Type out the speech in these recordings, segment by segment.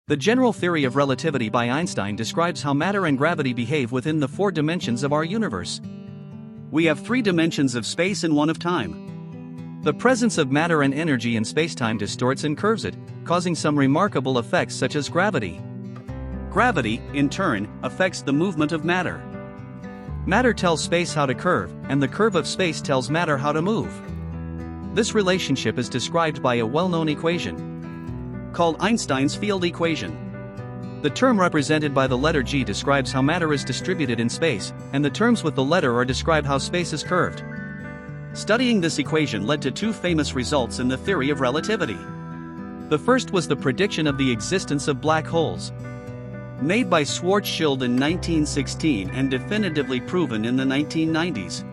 The general theory of relativity by Einstein describes how matter and gravity behave within the four dimensions of our universe. We have three dimensions of space and one of time. The presence of matter and energy in spacetime distorts and curves it, causing some remarkable effects such as gravity. Gravity, in turn, affects the movement of matter. Matter tells space how to curve, and the curve of space tells matter how to move. This relationship is described by a well-known equation called Einstein's field equation. The term represented by the letter G describes how matter is distributed in space, and the terms with the letter R describe how space is curved. Studying this equation led to two famous results in the theory of relativity. The first was the prediction of the existence of black holes, made by Schwarzschild in 1916 and definitively proven in the 1990s.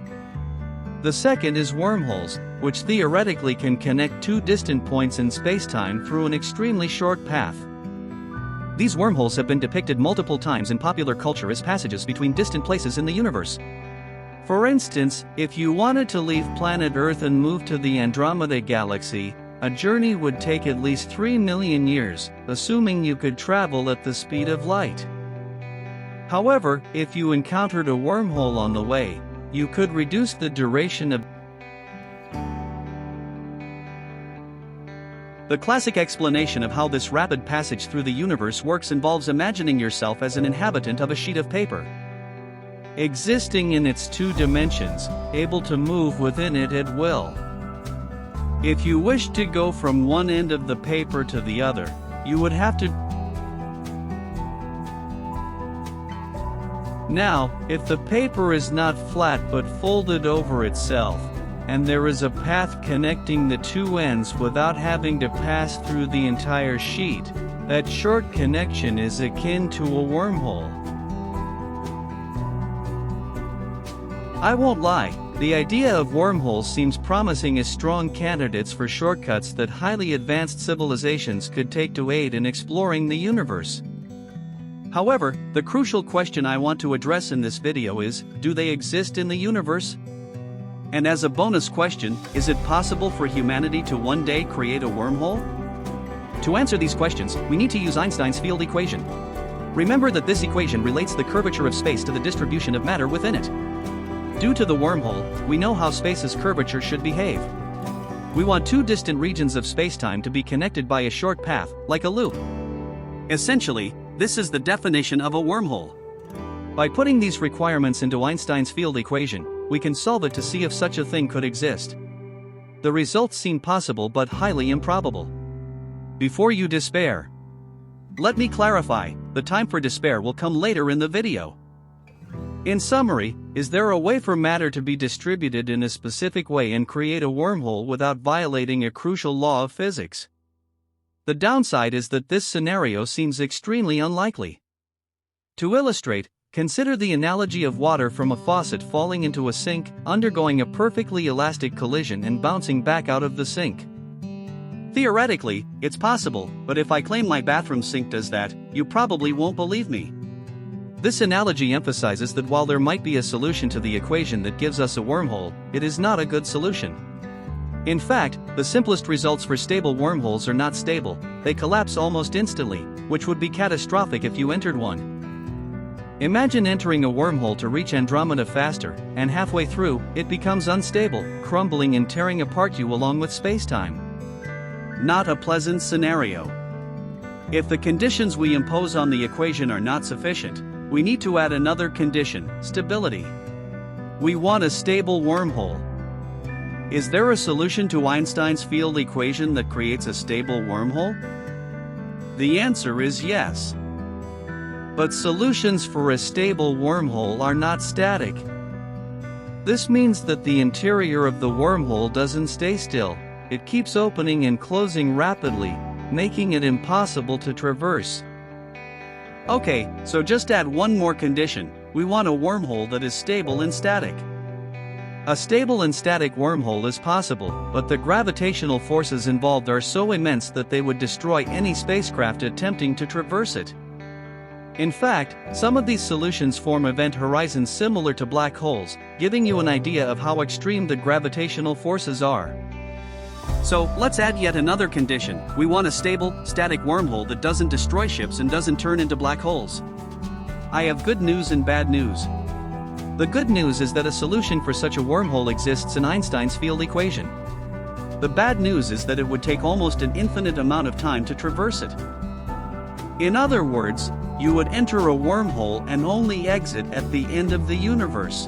The second is wormholes, which theoretically can connect two distant points in spacetime through an extremely short path. These wormholes have been depicted multiple times in popular culture as passages between distant places in the universe. For instance, if you wanted to leave planet Earth and move to the Andromeda Galaxy, a journey would take at least 3 million years, assuming you could travel at the speed of light. However, if you encountered a wormhole on the way, you could reduce the duration of. The classic explanation of how this rapid passage through the universe works involves imagining yourself as an inhabitant of a sheet of paper, existing in its two dimensions, able to move within it at will. If you wish to go from one end of the paper to the other, you would have to. Now, if the paper is not flat but folded over itself, and there is a path connecting the two ends without having to pass through the entire sheet, that short connection is akin to a wormhole. I won't lie, the idea of wormholes seems promising as strong candidates for shortcuts that highly advanced civilizations could take to aid in exploring the universe. However, the crucial question I want to address in this video is, do they exist in the universe? And as a bonus question, is it possible for humanity to one day create a wormhole? To answer these questions, we need to use Einstein's field equation. Remember that this equation relates the curvature of space to the distribution of matter within it. Due to the wormhole, we know how space's curvature should behave. We want two distant regions of spacetime to be connected by a short path, like a loop. Essentially, this is the definition of a wormhole. By putting these requirements into Einstein's field equation, we can solve it to see if such a thing could exist. The results seem possible but highly improbable. Before you despair, let me clarify, the time for despair will come later in the video. In summary, is there a way for matter to be distributed in a specific way and create a wormhole without violating a crucial law of physics? The downside is that this scenario seems extremely unlikely. To illustrate, consider the analogy of water from a faucet falling into a sink, undergoing a perfectly elastic collision and bouncing back out of the sink. Theoretically, it's possible, but if I claim my bathroom sink does that, you probably won't believe me. This analogy emphasizes that while there might be a solution to the equation that gives us a wormhole, it is not a good solution. In fact, the simplest results for stable wormholes are not stable, they collapse almost instantly, which would be catastrophic if you entered one. Imagine entering a wormhole to reach Andromeda faster, and halfway through, it becomes unstable, crumbling and tearing apart you along with spacetime. Not a pleasant scenario. If the conditions we impose on the equation are not sufficient, we need to add another condition, stability. We want a stable wormhole. Is there a solution to Einstein's field equation that creates a stable wormhole? The answer is yes. But solutions for a stable wormhole are not static. This means that the interior of the wormhole doesn't stay still, it keeps opening and closing rapidly, making it impossible to traverse. Okay, so just add one more condition, we want a wormhole that is stable and static. A stable and static wormhole is possible, but the gravitational forces involved are so immense that they would destroy any spacecraft attempting to traverse it. In fact, some of these solutions form event horizons similar to black holes, giving you an idea of how extreme the gravitational forces are. So, let's add yet another condition. We want a stable, static wormhole that doesn't destroy ships and doesn't turn into black holes. I have good news and bad news. The good news is that a solution for such a wormhole exists in Einstein's field equation. The bad news is that it would take almost an infinite amount of time to traverse it. In other words, you would enter a wormhole and only exit at the end of the universe.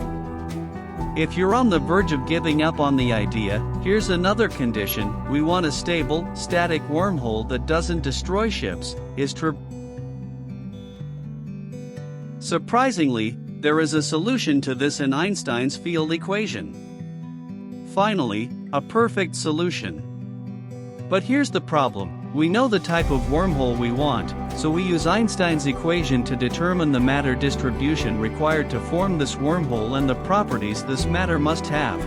If you're on the verge of giving up on the idea, here's another condition. We want a stable, static wormhole that doesn't destroy ships. Surprisingly, there is a solution to this in Einstein's field equation. Finally, a perfect solution. But here's the problem. We know the type of wormhole we want, so we use Einstein's equation to determine the matter distribution required to form this wormhole and the properties this matter must have.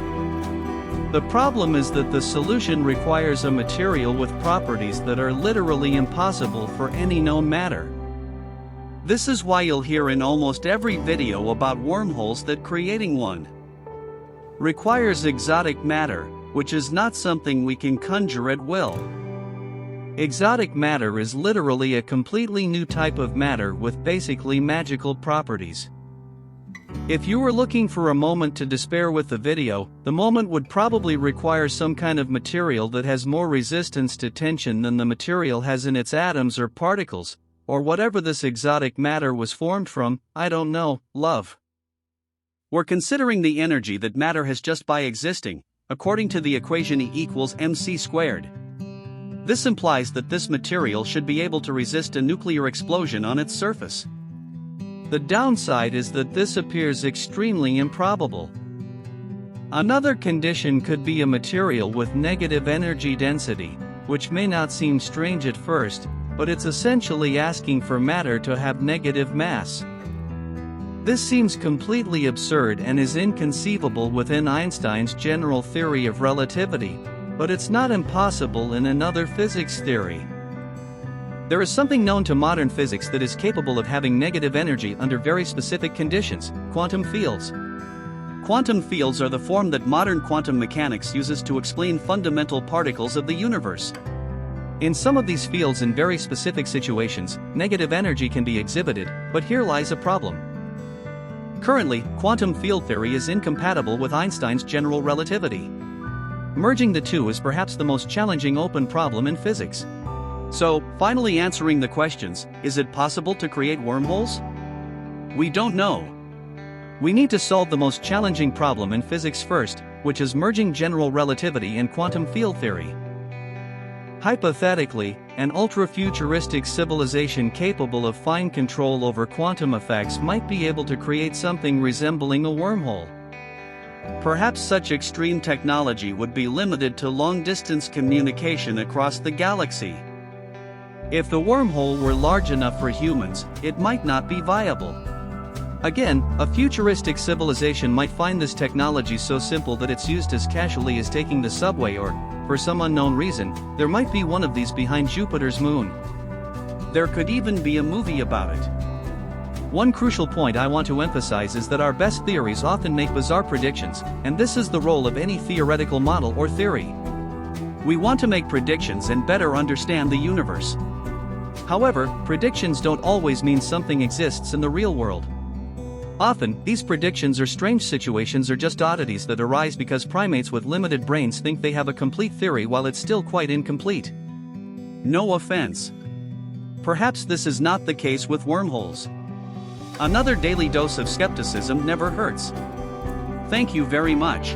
The problem is that the solution requires a material with properties that are literally impossible for any known matter. This is why you'll hear in almost every video about wormholes that creating one requires exotic matter, which is not something we can conjure at will. Exotic matter is literally a completely new type of matter with basically magical properties. If you were looking for a moment to despair with the video, the moment would probably require some kind of material that has more resistance to tension than the material has in its atoms or particles, or whatever this exotic matter was formed from. I don't know, love. We're considering the energy that matter has just by existing, according to the equation E equals mc squared. This implies that this material should be able to resist a nuclear explosion on its surface. The downside is that this appears extremely improbable. Another condition could be a material with negative energy density, which may not seem strange at first, but it's essentially asking for matter to have negative mass. This seems completely absurd and is inconceivable within Einstein's general theory of relativity, but it's not impossible in another physics theory. There is something known to modern physics that is capable of having negative energy under very specific conditions: quantum fields. Quantum fields are the form that modern quantum mechanics uses to explain fundamental particles of the universe. In some of these fields, in very specific situations, negative energy can be exhibited, but here lies a problem. Currently, quantum field theory is incompatible with Einstein's general relativity. Merging the two is perhaps the most challenging open problem in physics. So, finally answering the questions, is it possible to create wormholes? We don't know. We need to solve the most challenging problem in physics first, which is merging general relativity and quantum field theory. Hypothetically, an ultra-futuristic civilization capable of fine control over quantum effects might be able to create something resembling a wormhole. Perhaps such extreme technology would be limited to long-distance communication across the galaxy. If the wormhole were large enough for humans, it might not be viable. Again, a futuristic civilization might find this technology so simple that it's used as casually as taking the subway, or, for some unknown reason, there might be one of these behind Jupiter's moon. There could even be a movie about it. One crucial point I want to emphasize is that our best theories often make bizarre predictions, and this is the role of any theoretical model or theory. We want to make predictions and better understand the universe. However, predictions don't always mean something exists in the real world. Often, these predictions or strange situations are just oddities that arise because primates with limited brains think they have a complete theory while it's still quite incomplete. No offense. Perhaps this is not the case with wormholes. Another daily dose of skepticism never hurts. Thank you very much.